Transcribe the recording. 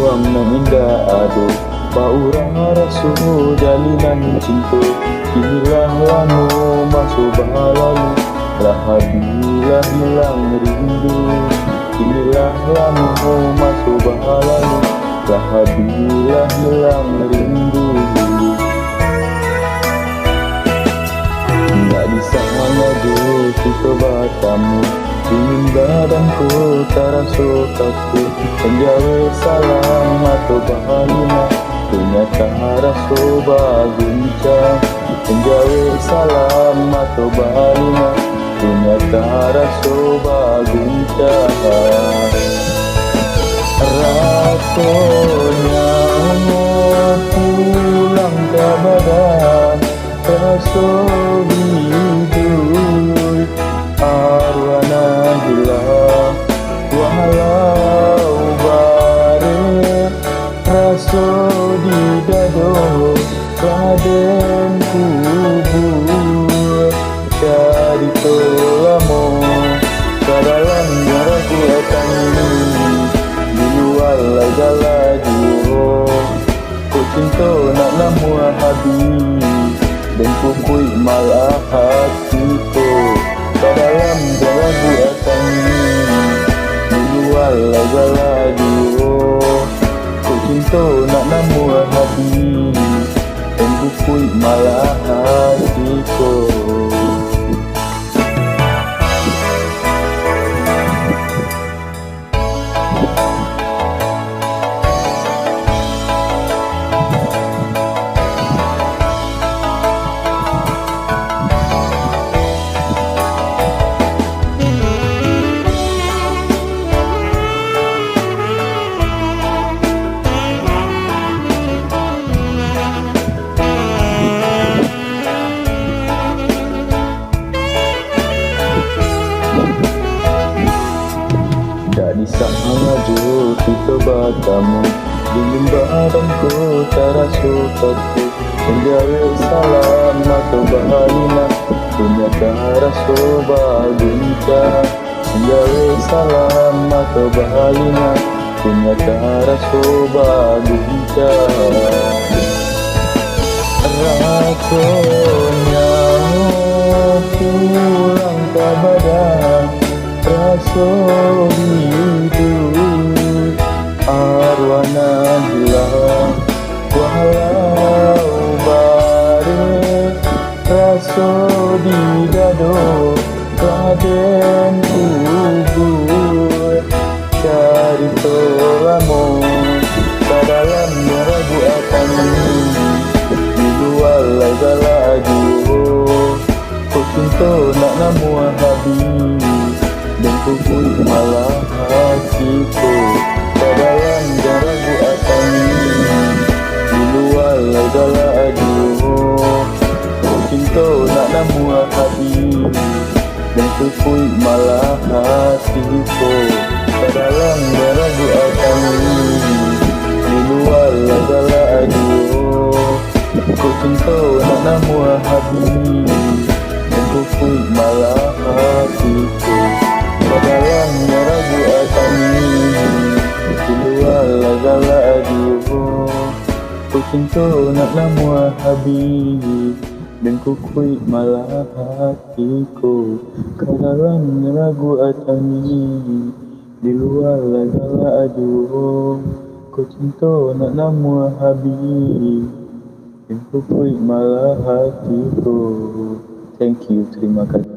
ruang nan indah aduh Baurang rasu jalinan cinta Inilah lama masuk lalu Lah habilah hilang rindu Inilah lama masuk lalu Lah habilah hilang rindu Tak bisa mengadu kita bertemu Dingin badanku terasa kaku Penjauh salam atau bahalina Ternyata rasa baguncang Penjauh salam atau bahalina Ternyata rasa baguncang Rasanya pulang ke badan Rasa hidup arwana hilang Walau bareng rasa di dado Raden kubur Cari tolamo Kadalang ragu akan Di luar segala jua Ku cinta nak nama habis Dan kukui malah hatiku Kadalam ragu akan Di luar segala jua Ku cinta nak nama habis Dan kukui malah hatiku Di sana maju kita bertemu Dingin badanku terasa kaku Menjauh salam atau bahalina Ternyata rasa baguncang Menjauh salam atau bahalina Ternyata rasa baguncang Rasanya pulang ke badan Rasa hidup arwana hilang Walau bareng rasa di dado Raden kubur Cari tolamo Kadalam ragu akan Di luar segala jua Ku cinta nak nama habis Dan kukui malah hatiku Kadalam ragu akan Di luar segala jua Ku cinta nak nama habis Dan kukui malah hatiku Kadalam ragu akan Di luar segala jua Ku cinta nak nama habis Dan kukui malah hatiku Kadalam ragu akan Di luar segala jua Ku cinta nak nama habis Dan kukui malah hatiku Kadalam ragu akan Di luar segala jua Ku cinta nak nama habis Dan kukui malah hatiku Thank you, terima kasih.